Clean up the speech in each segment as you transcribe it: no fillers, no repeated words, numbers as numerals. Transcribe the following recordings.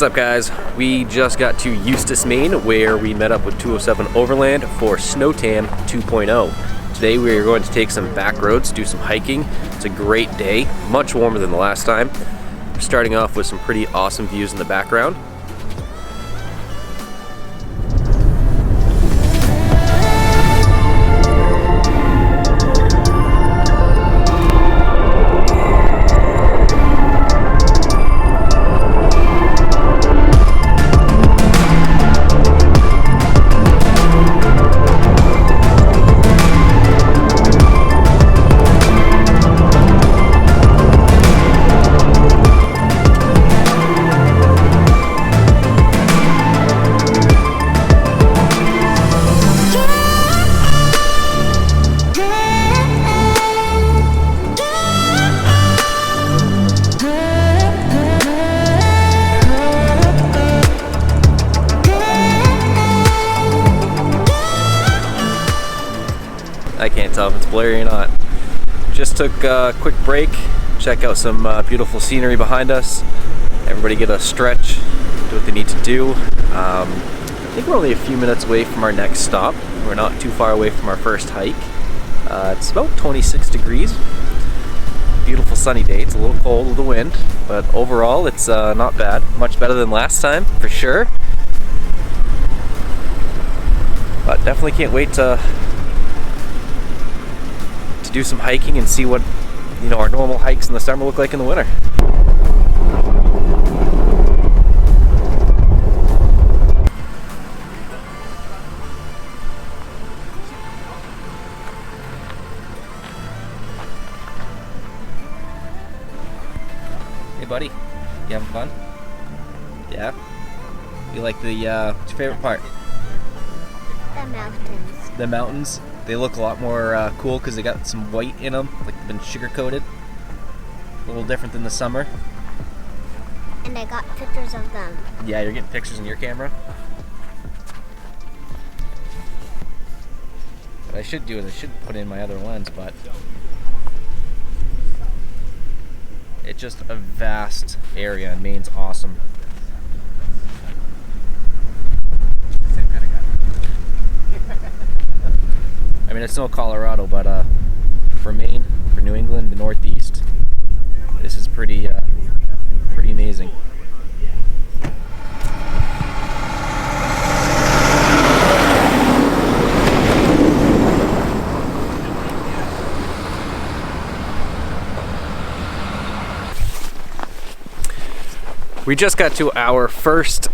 What's up, guys? We just got to Eustis, Maine, where we met up with 207 Overland for Snowtan 2.0. Today we are going to take some back roads, do some hiking. It's a great day, much warmer than the last time. We're starting off with some pretty awesome views in the background. I can't tell if it's blurry or not. Just took a quick break, check out some beautiful scenery behind us. Everybody get a stretch, do what they need to do. I think we're only a few minutes away from our next stop. We're not too far away from our first hike. It's about 26 degrees. Beautiful sunny day. It's a little cold with the wind, but overall it's not bad. Much better than last time, for sure. But definitely can't wait to do some hiking and see what, our normal hikes in the summer look like in the winter. Hey buddy, you having fun? Yeah? You like the, what's your favorite part? The mountains. The mountains? They look a lot more cool because they got some white in them, like they've been sugar coated. A little different than the summer. And I got pictures of them. Yeah, you're getting pictures in your camera. What I should do is I should put in my other lens, but it's just a vast area and Maine's awesome. I mean, it's no Colorado, but for Maine, for New England, the Northeast, this is pretty amazing. We just got to our first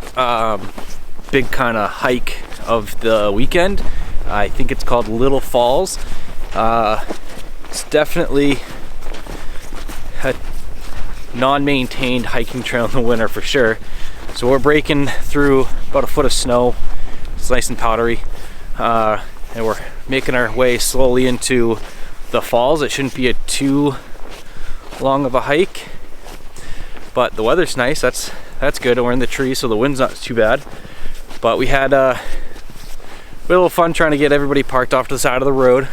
big kind of hike of the weekend. I think it's called Little Falls. It's definitely a non-maintained hiking trail in the winter for sure. So we're breaking through about a foot of snow. It's nice and powdery. And we're making our way slowly into the falls. It shouldn't be too long of a hike, but the weather's nice. That's good. And we're in the trees, so the wind's not too bad. But we had a little fun trying to get everybody parked off to the side of the road.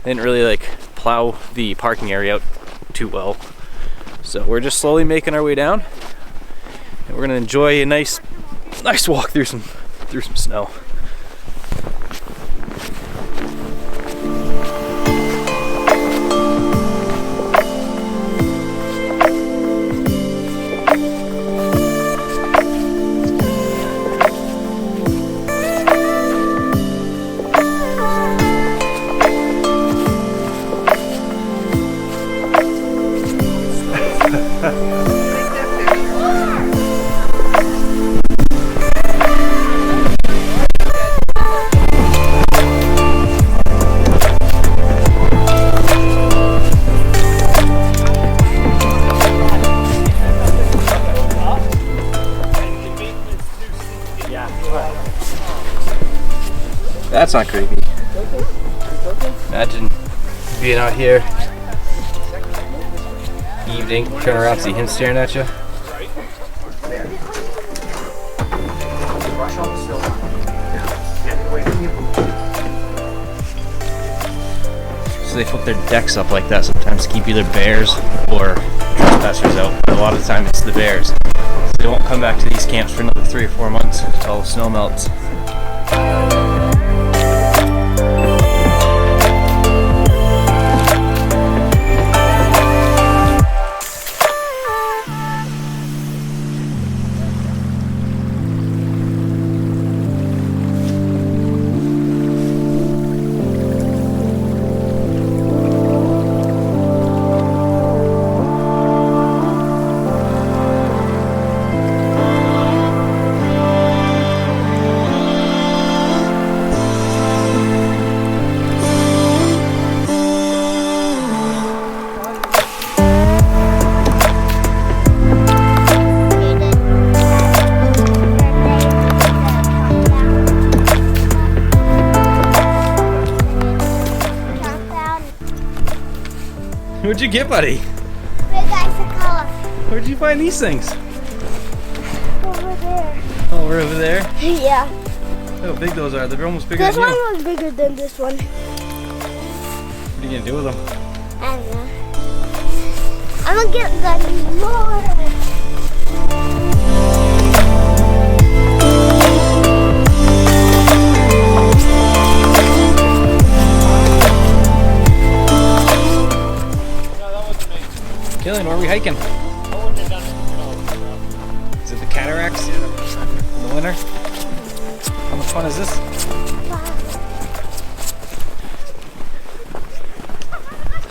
Didn't really plow the parking area out too well. So we're just slowly making our way down. And we're gonna enjoy a nice walk through some snow. That's not creepy. Imagine being out here, evening, turn around, see him staring at you. So they put their decks up like that sometimes to keep either bears or trespassers out. But a lot of the time it's the bears. They won't come back to these camps for another 3 or 4 months until the snow melts. What'd you get, buddy? Big icicle. Where'd you find these things? Over there. Oh, we're over there? Yeah. Look how big those are. They're almost bigger This than one you. was bigger than this one. What are you gonna do with them? I don't know. I'm gonna get the more. Killian, where are we hiking? Is it the cataracts in the winter? How much fun is this?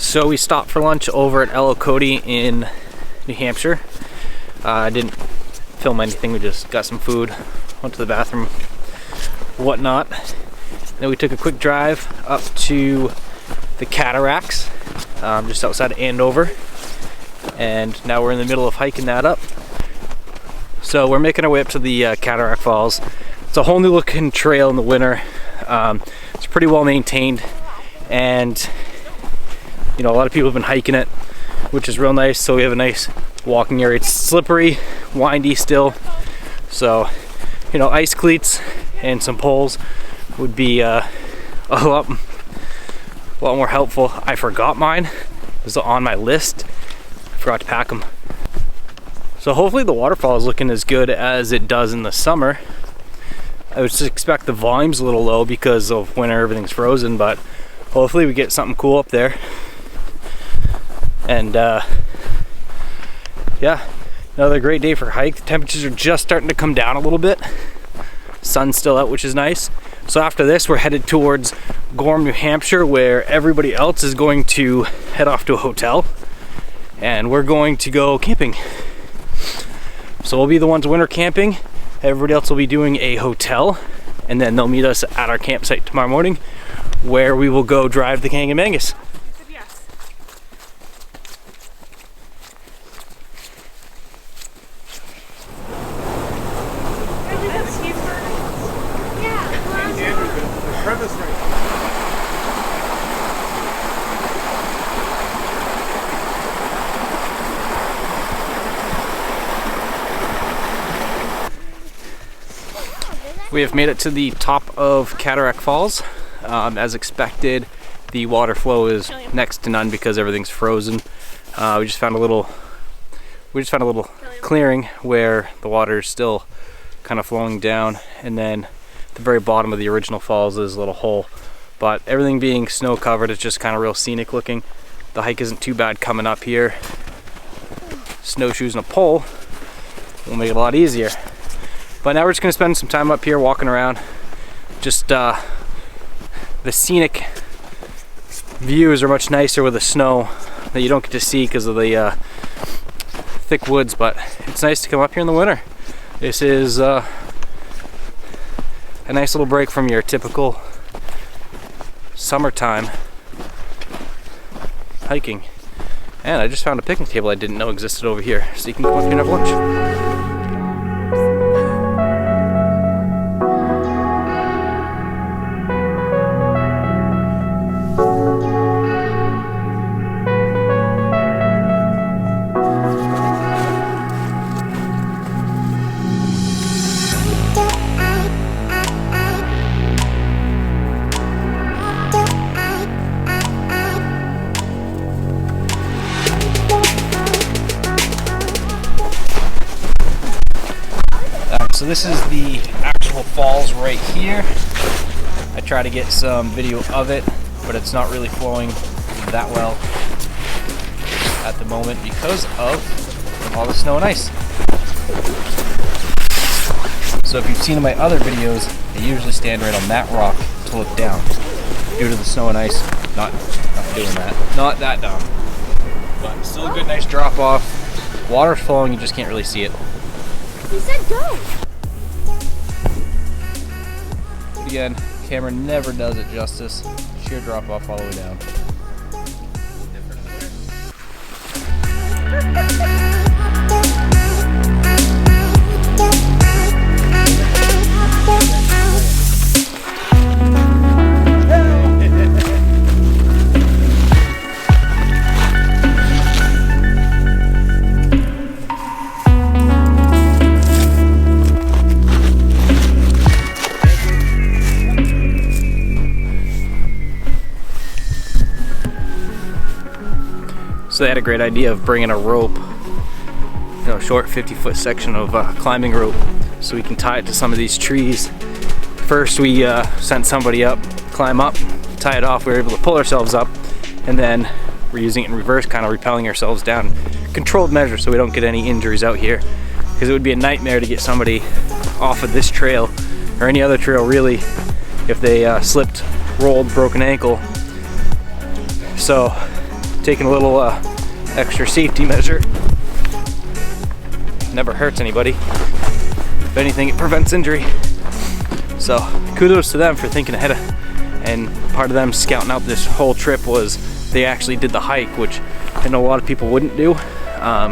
So we stopped for lunch over at Ellicody in New Hampshire. I didn't film anything, we just got some food, went to the bathroom, whatnot. Then we took a quick drive up to the cataracts, just outside of Andover. And now we're in the middle of hiking that up. So we're making our way up to the Cataract Falls. It's a whole new looking trail in the winter. It's pretty well maintained, and you know, a lot of people have been hiking it, which is real nice. So we have a nice walking area. It's slippery, windy still. So, you know, ice cleats and some poles would be a lot more helpful. I forgot mine. It was on my list. Forgot to pack them. So hopefully the waterfall is looking as good as it does in the summer. I would expect the volume's a little low because of winter, everything's frozen, but hopefully we get something cool up there. And yeah, another great day for a hike. The temperatures are just starting to come down a little bit. Sun's still out, which is nice. So after this, we're headed towards Gorham, New Hampshire, where everybody else is going to head off to a hotel. And we're going to go camping. So we'll be the ones winter camping. Everybody else will be doing a hotel, and then they'll meet us at our campsite tomorrow morning, where we will go drive the Kangamangas. We have made it to the top of Cataract Falls. As expected, the water flow is next to none because everything's frozen. We just found a little clearing where the water is still kind of flowing down, and then at the very bottom of the original falls is a little hole. But everything being snow covered, it's just kind of real scenic looking. The hike isn't too bad coming up here. Snowshoes and a pole will make it a lot easier. But now we're just gonna spend some time up here walking around. Just the scenic views are much nicer with the snow that you don't get to see because of the thick woods, but it's nice to come up here in the winter. This is a nice little break from your typical summertime hiking. And I just found a picnic table I didn't know existed over here, so you can come up here and have lunch. this is the actual falls right here. I try to get some video of it, but it's not really flowing that well at the moment because of all the snow and ice. So if you've seen in my other videos, I usually stand right on that rock to look down. Due to the snow and ice, not doing that. Not that dumb. But still a good, nice drop off. Water's flowing, you just can't really see it. He said go. Again, camera never does it justice. Sheer drop off all the way down. So they had a great idea of bringing a rope, short 50-foot section of climbing rope, so we can tie it to some of these trees. First we sent somebody up, climb up, tie it off, we were able to pull ourselves up, and then we're using it in reverse, kind of rappelling ourselves down. Controlled measure so we don't get any injuries out here, because it would be a nightmare to get somebody off of this trail, or any other trail really, if they slipped, rolled, broke an ankle. So taking a little extra safety measure. Never hurts anybody. If anything, it prevents injury. So kudos to them for thinking ahead of, and part of them scouting out this whole trip was they actually did the hike, which I know a lot of people wouldn't do.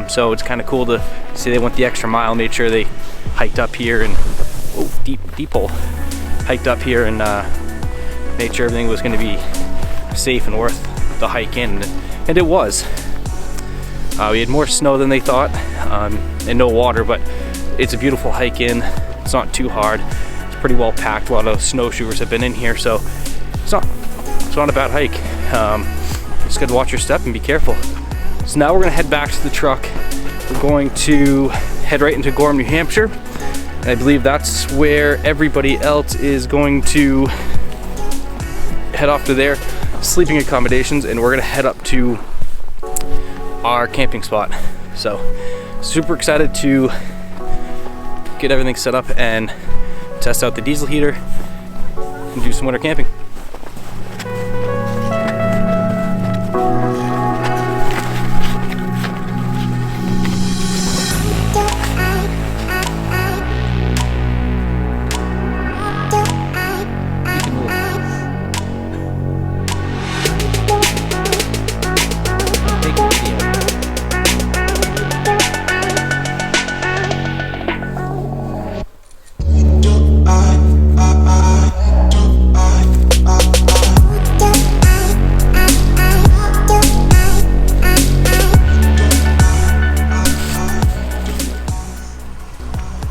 So it's kind of cool to see they went the extra mile, made sure they hiked up here and, oh, deep hole, hiked up here and made sure everything was going to be safe and worth the hike in. And it was. We had more snow than they thought, and no water, but it's a beautiful hike in. It's not too hard. It's pretty well packed. A lot of snowshoers have been in here, so it's not a bad hike. Just gotta watch your step and be careful. So now we're gonna head back to the truck. We're going to head right into Gorham, New Hampshire, and I believe that's where everybody else is going to head off to their sleeping accommodations, and we're gonna head up to our camping spot. So super excited to get everything set up and test out the diesel heater and do some winter camping.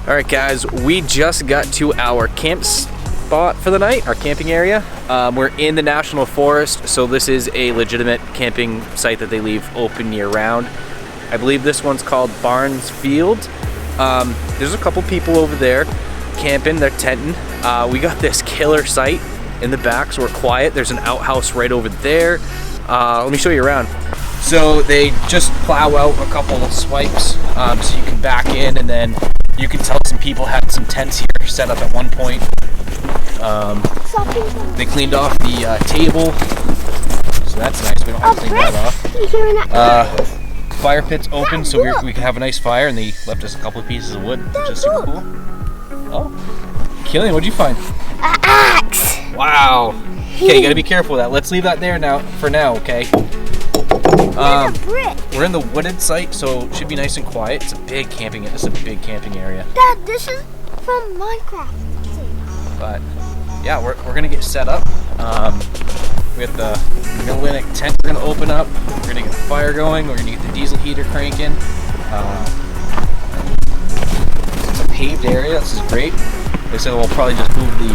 Alright guys, we just got to our camp spot for the night, our camping area. We're in the National Forest, so this is a legitimate camping site that they leave open year-round. I believe this one's called Barnes Field. There's a couple people over there camping, they're tenting. We got this killer site in the back, so we're quiet. There's an outhouse right over there. Let me show you around. So they just plow out a couple of swipes so you can back in, and then you can tell some people had some tents here set up at one point. They cleaned off the table, so that's nice. We don't have to clean that off. Fire pit's open, so we can have a nice fire, and they left us a couple of pieces of wood, which is super cool. Oh, Killian, what'd you find? An axe. Wow. Okay, you gotta be careful with that. Let's leave that there for now, okay? We're in the wooded site, so it should be nice and quiet. It's a big camping area. Dad, this is from Minecraft. But yeah, we're gonna get set up. We got the Milwinick tent we're gonna open up. We're gonna get the fire going. We're gonna get the diesel heater cranking. It's a paved area. This is great. They said we'll probably just move the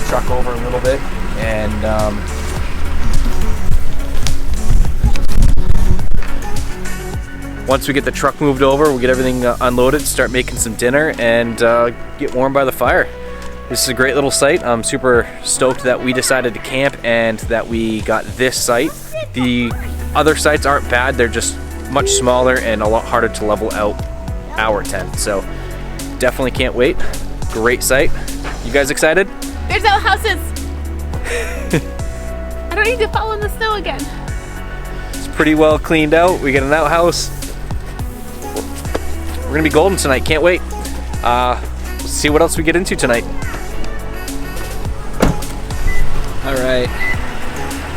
truck over a little bit and once we get the truck moved over, we'll get everything unloaded, start making some dinner, and get warm by the fire. This is a great little site. I'm super stoked that we decided to camp and that we got this site. The other sites aren't bad, they're just much smaller and a lot harder to level out our tent. So definitely can't wait. Great site. You guys excited? There's outhouses! I don't need to fall in the snow again. It's pretty well cleaned out. We got an outhouse. We're gonna be golden tonight, can't wait. Let's see what else we get into tonight. All right,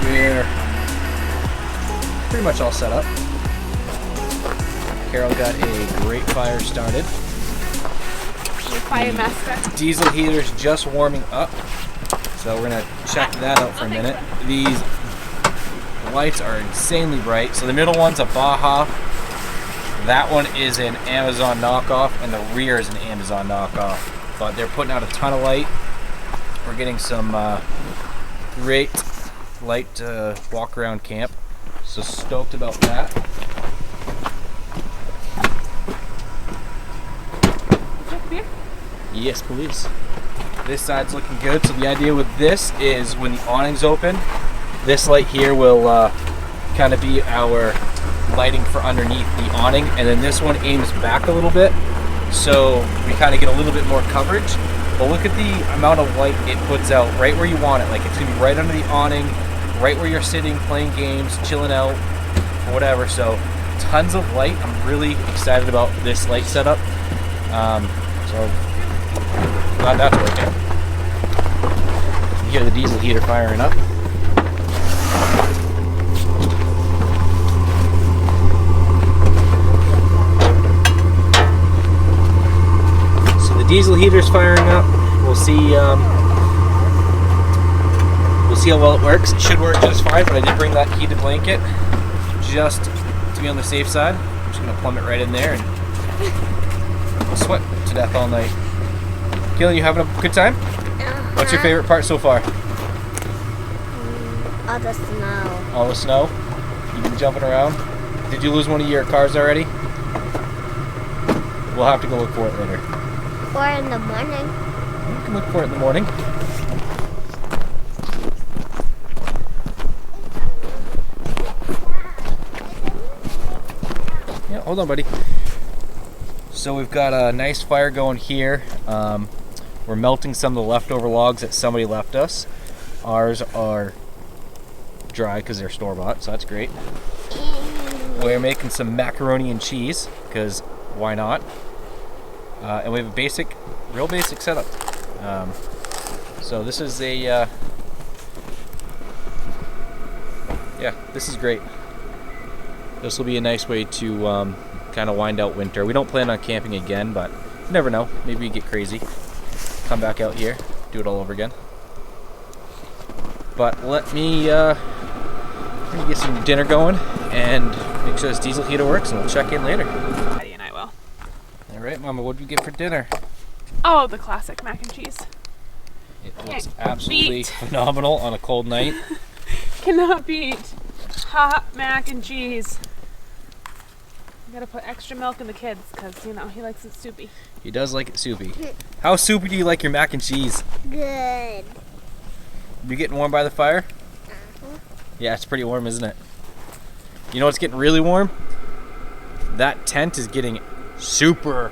we're pretty much all set up. Carol got a great fire started. Fire master. Diesel heater's just warming up, so we're gonna check that out for a minute. These lights are insanely bright. So the middle one's a Baja. That one is an Amazon knockoff, and the rear is an Amazon knockoff. But they're putting out a ton of light. We're getting some great light to walk around camp. So stoked about that. Yes, please. This side's looking good. So the idea with this is when the awning's open, this light here will kind of be our lighting for underneath the awning, and then this one aims back a little bit, so we kind of get a little bit more coverage. But look at the amount of light it puts out right where you want it. Like, it's gonna be right under the awning, right where you're sitting, playing games, chilling out, or whatever. So tons of light. I'm really excited about this light setup. So glad that's working. You hear the diesel heater firing up. So the diesel heater's firing up. We'll see how well it works. It should work just fine, but I did bring that heated blanket just to be on the safe side. I'm just gonna plumb it right in there and I'll sweat to death all night. Gillian, you having a good time? What's your favorite part so far? All the snow. All the snow? You've been jumping around? Did you lose one of your cars already? We'll have to go look for it later. Or in the morning. You can look for it in the morning. Yeah, hold on, buddy. So we've got a nice fire going here. We're melting some of the leftover logs that somebody left us. Ours are dry because they're store-bought, so that's great. We're making some macaroni and cheese, because why not? And we have a real basic setup. So this is a, yeah, this is great. This will be a nice way to kind of wind out winter. We don't plan on camping again, but you never know. Maybe we get crazy. Come back out here, do it all over again. But let me get some dinner going and make sure this diesel heater works, and we'll check in later. Daddy and I will. All right, Mama, what did we get for dinner? Oh, the classic mac and cheese. It looks absolutely phenomenal on a cold night. Cannot beat hot mac and cheese. You gotta put extra milk in the kids, because, you know, he likes it soupy. He does like it soupy. How soupy do you like your mac and cheese? Good. You getting warm by the fire? Yeah, it's pretty warm, isn't it? You know what's getting really warm? That tent is getting super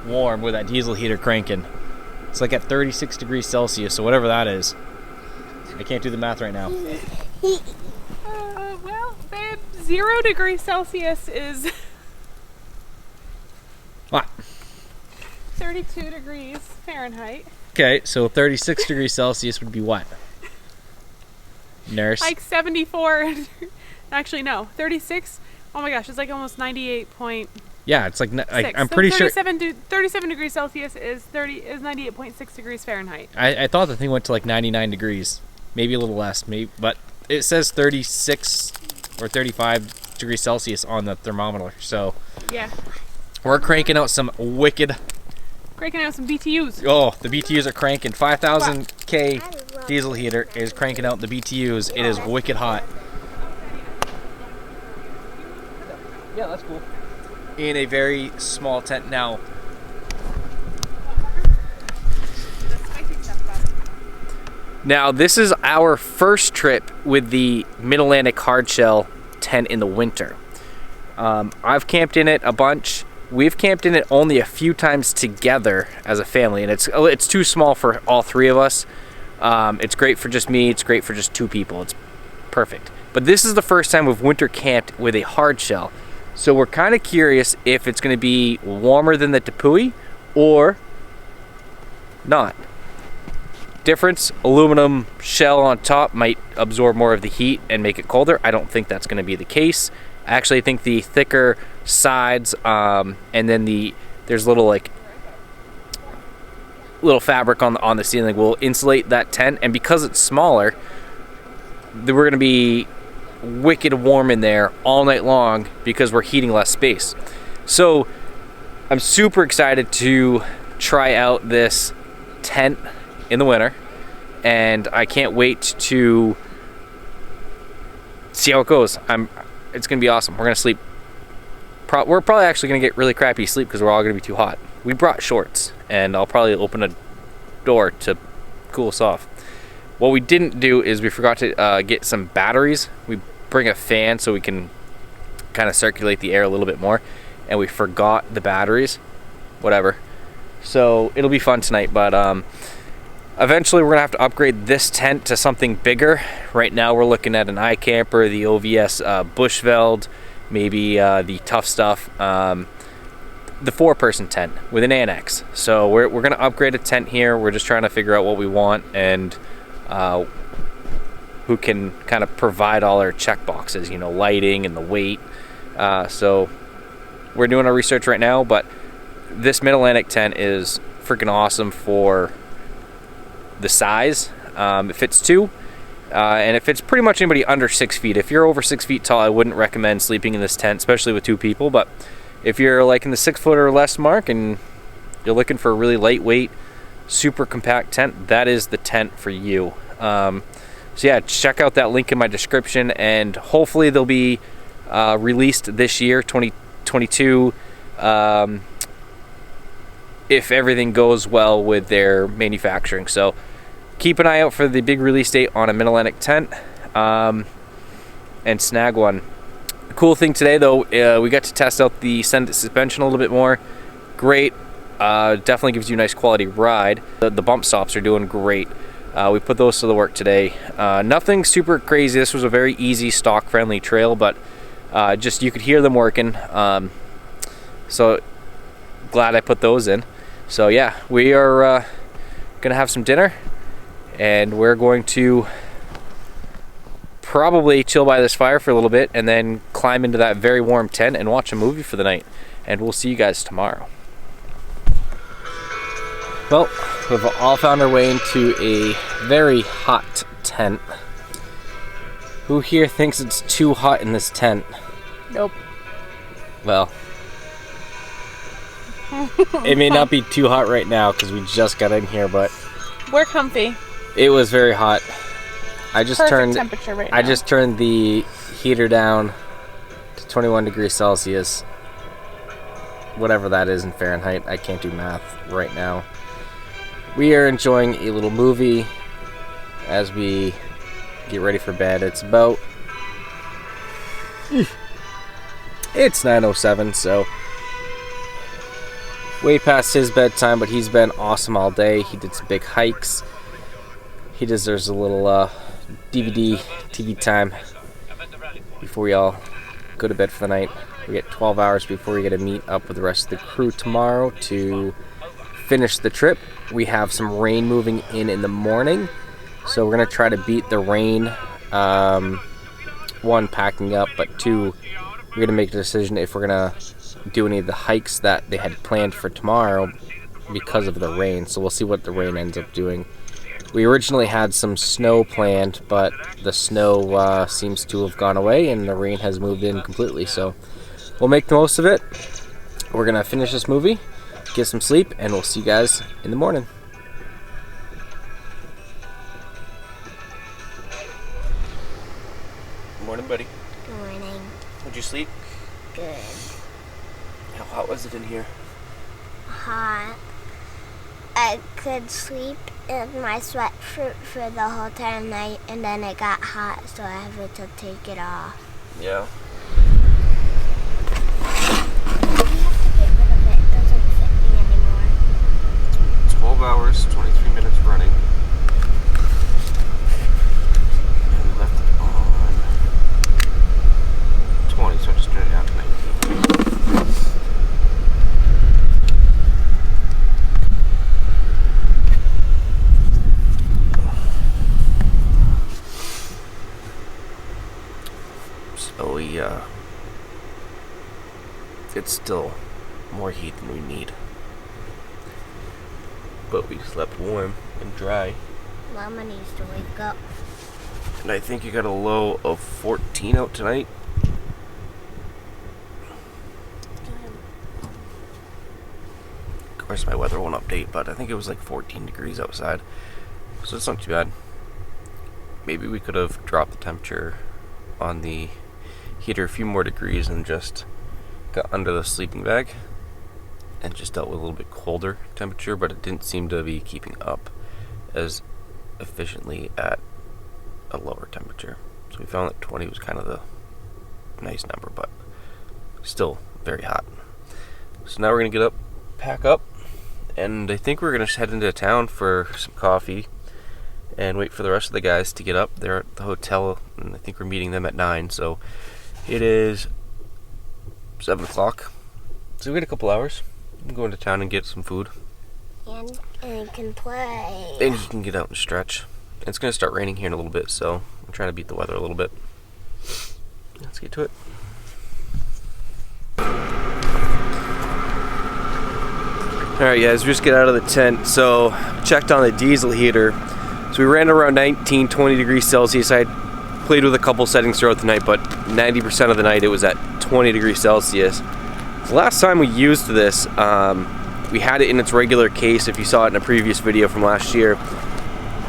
warm with that diesel heater cranking. It's like at 36 degrees Celsius, so whatever that is. I can't do the math right now. Well, babe, 0 degrees Celsius is What? 32 degrees Fahrenheit. Okay, so 36 degrees Celsius would be what? Nurse? Like 74. Actually, no. 36. Oh my gosh, it's like almost 98.6. Yeah, it's like I'm pretty sure. 37 degrees Celsius is 98.6 degrees Fahrenheit. I thought the thing went to like 99 degrees, maybe a little less, but it says 36 or 35 degrees Celsius on the thermometer. So Yeah. we're cranking out some wicked. Cranking out some BTUs. Oh, the BTUs are cranking. 5,000 K diesel heater is cranking out the BTUs. It is wicked hot. Yeah, that's cool. in a very small tent. Now, this is our first trip with the Mid-Atlantic hardshell tent in the winter. I've camped in it a bunch. We've camped in it only a few times together as a family, and it's too small for all three of us. It's great for just me. It's great for just two people. It's perfect. But this is the first time we've winter camped with a hardshell. So we're kind of curious if it's going to be warmer than the Tepui or not. Difference, aluminum shell on top might absorb more of the heat and make it colder. I don't think that's going to be the case. I actually think the thicker sides and then there's little fabric on the ceiling will insulate that tent, and because it's smaller, we're going to be wicked warm in there all night long because we're heating less space. So I'm super excited to try out this tent in the winter, and I can't wait to see how it goes. It's gonna be awesome. We're gonna sleep. We're probably actually gonna get really crappy sleep because we're all gonna be too hot. We brought shorts, and I'll probably open a door to cool us off. What we didn't do is we forgot to get some batteries. We bring a fan so we can kind of circulate the air a little bit more, and we forgot the batteries. Whatever. So it'll be fun tonight, but eventually we're gonna have to upgrade this tent to something bigger. Right now we're looking at an iCamper, the OVS Bushveld, maybe the Tough Stuff, the 4-person tent with an annex. So we're gonna upgrade a tent here. We're just trying to figure out what we want and who can kind of provide all our check boxes, lighting and the weight. So we're doing our research right now, but this Mid-Atlantic tent is freaking awesome for the size. It fits 2, and it fits pretty much anybody under 6 feet. If you're over 6 feet tall, I wouldn't recommend sleeping in this tent, especially with 2 people. But if you're like in the 6 foot or less mark and you're looking for a really lightweight, super compact tent, that is the tent for you. So yeah, check out that link in my description, and hopefully they'll be released this year, 2022. If everything goes well with their manufacturing. So keep an eye out for the big release date on a Mid-Atlantic tent, and snag one. The cool thing today though, we got to test out the Send It suspension a little bit more. Great, definitely gives you a nice quality ride. The bump stops are doing great. We put those to the work today. Nothing super crazy. This was a very easy, stock friendly trail, but just you could hear them working. So glad I put those in. So yeah, we are gonna have some dinner, and we're going to probably chill by this fire for a little bit and then climb into that very warm tent and watch a movie for the night. And we'll see you guys tomorrow. Well, we've all found our way into a very hot tent. Who here thinks it's too hot in this tent? Nope. Well, it may not be too hot right now because we just got in here, but We're comfy. it was very hot. I just Perfect temperature right now. I just turned the heater down to 21 degrees Celsius. Whatever that is in Fahrenheit. I can't do math right now. We are enjoying a little movie as we get ready for bed. It's about it's 9:07, so way past his bedtime, but he's been awesome all day. He did some big hikes. He deserves a little DVD TV time before we all go to bed for the night. We get 12 hours before we get to meet up with the rest of the crew tomorrow to finish the trip. We have some rain moving in the morning, so we're gonna try to beat the rain. 1, packing up, but 2, we're gonna make a decision if we're gonna do any of the hikes that they had planned for tomorrow because of the rain. So we'll see what the rain ends up doing. We originally had some snow planned, but the snow seems to have gone away and the rain has moved in completely. So we'll make the most of it. We're gonna finish this movie, get some sleep, and we'll see you guys in the morning. Good morning, buddy. Good morning. How'd you sleep? Good. How hot was it in here? Hot. I could sleep in my sweatshirt for the whole entire night, and then it got hot, so I had to take it off. Yeah. I have to get rid of it. It doesn't fit me anymore. 12 hours, 23 minutes running. And we left it on 20, so I just turned it down to 19. So it's still more heat than we need. But we slept warm and dry. Mama needs to wake up. And I think you got a low of 14 out tonight. Of course my weather won't update, but I think it was like 14 degrees outside. So it's not too bad. Maybe we could have dropped the temperature on the heater a few more degrees and just got under the sleeping bag and just dealt with a little bit colder temperature, but it didn't seem to be keeping up as efficiently at a lower temperature. So we found that 20 was kind of the nice number, but still very hot. So now we're gonna get up, pack up, and I think we're gonna head into town for some coffee and wait for the rest of the guys to get up. They're at the hotel, and I think we're meeting them at 9, so it is 7 o'clock. So we got a couple hours. I'm going to town and get some food. And you can play. And you can get out and stretch. It's going to start raining here in a little bit, so I'm trying to beat the weather a little bit. Let's get to it. Alright guys, we just get out of the tent. So, checked on the diesel heater. So we ran around 19, 20 degrees Celsius. I played with a couple settings throughout the night, but 90% of the night it was at 20 degrees Celsius. The last time we used this, we had it in its regular case. If you saw it in a previous video from last year,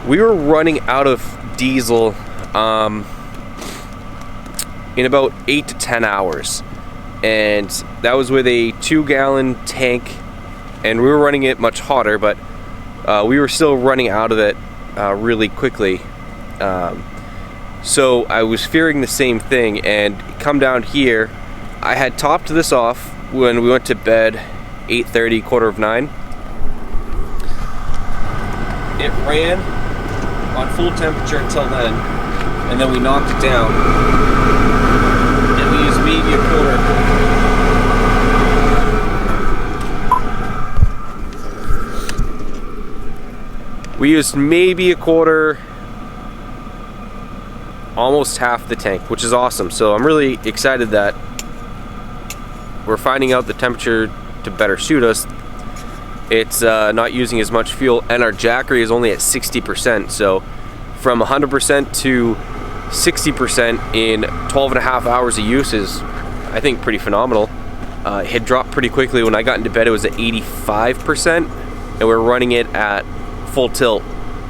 we were running out of diesel in about 8 to 10 hours, and that was with a 2-gallon tank, and we were running it much hotter, but we were still running out of it really quickly. So I was fearing the same thing, and come down here, I had topped this off when we went to bed 8:30, quarter of 9. It ran on full temperature until then, and then we knocked it down, and we used maybe a quarter. Almost half the tank, which is awesome. So I'm really excited that we're finding out the temperature to better suit us. It's not using as much fuel, and our jackery is only at 60%. So from 100% to 60% in 12 and a half hours of use is, I think, pretty phenomenal. It had dropped pretty quickly. When I got into bed, it was at 85%, and we're running it at full tilt.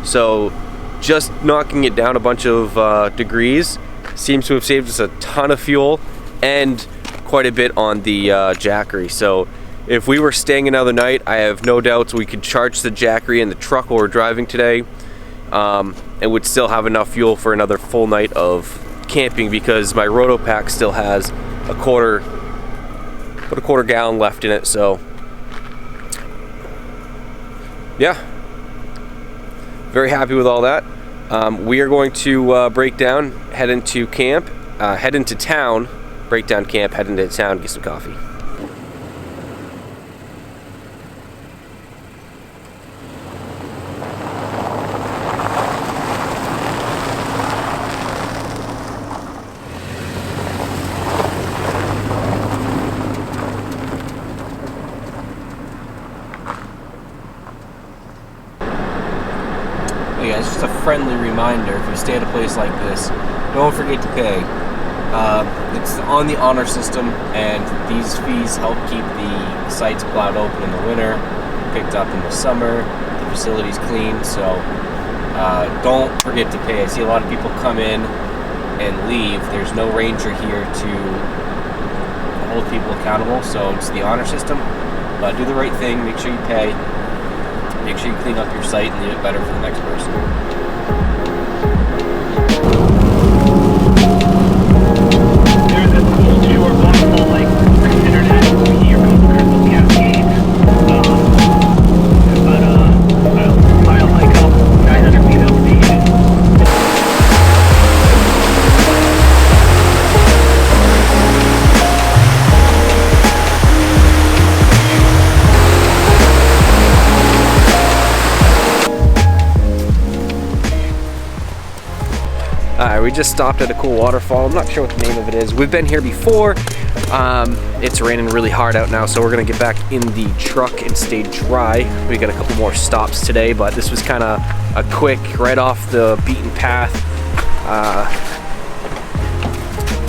So just knocking it down a bunch of degrees seems to have saved us a ton of fuel and quite a bit on the jackery. So if we were staying another night, I have no doubts we could charge the jackery in the truck while we're driving today, and would still have enough fuel for another full night of camping, because my roto pack still has a quarter gallon left in it. So yeah, very happy with all that. We are going to break down, head into camp, head into town, break down camp, head into town, get some coffee. Hey guys, just a friendly reminder, if you stay at a place like this, don't forget to pay. It's on the honor system, and these fees help keep the sites plowed open in the winter, picked up in the summer, the facility's clean, so don't forget to pay. I see a lot of people come in and leave. There's no ranger here to hold people accountable, so it's the honor system. But do the right thing, make sure you pay, make sure you clean up your site and leave it better for the next person. There's a cool view or waterfall like internet here from Crystal Cascade. About a mile like up, 900 feet elevation. Alright, we just stopped at a cool waterfall. I'm not sure what the name of it is. We've been here before. It's raining really hard out now, so we're gonna get back in the truck and stay dry. We got a couple more stops today, but this was kind of a quick, right off the beaten path,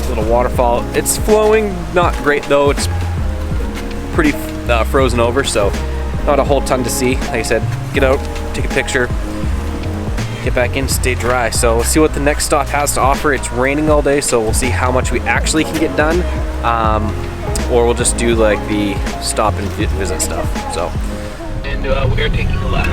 little waterfall. It's flowing, not great though. It's pretty frozen over, so not a whole ton to see. Like I said, get out, take a picture, get back in, stay dry. So let's see what the next stop has to offer. It's raining all day, so we'll see how much we actually can get done, or we'll just do like the stop and visit stuff. So, And we're taking a left.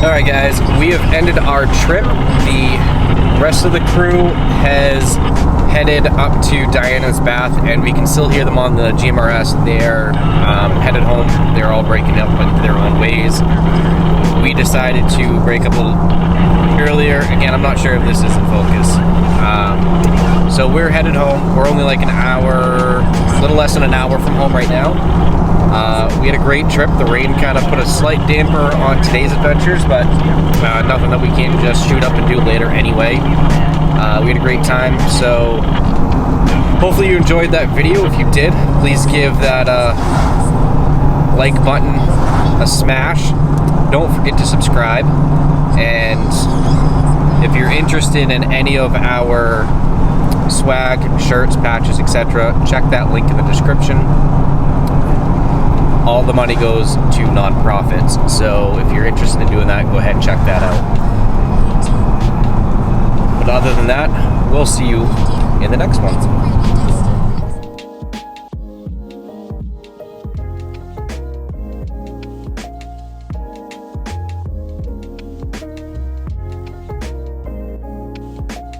Alright guys, we have ended our trip. The rest of the crew has headed up to Diana's bath, and we can still hear them on the GMRS. They're headed home. They're all breaking up into their own ways. We decided to break up a little earlier. Again, I'm not sure if this is in focus. So we're headed home. We're only like an hour, a little less than an hour from home right now. We had a great trip. The rain kind of put a slight damper on today's adventures, but nothing that we can't just shoot up and do later anyway. We had a great time, so hopefully you enjoyed that video. If you did, please give that like button a smash. Don't forget to subscribe, and if you're interested in any of our swag, shirts, patches, etc., check that link in the description. All the money goes to non-profits, so if you're interested in doing that, go ahead and check that out. But other than that, we'll see you in the next one.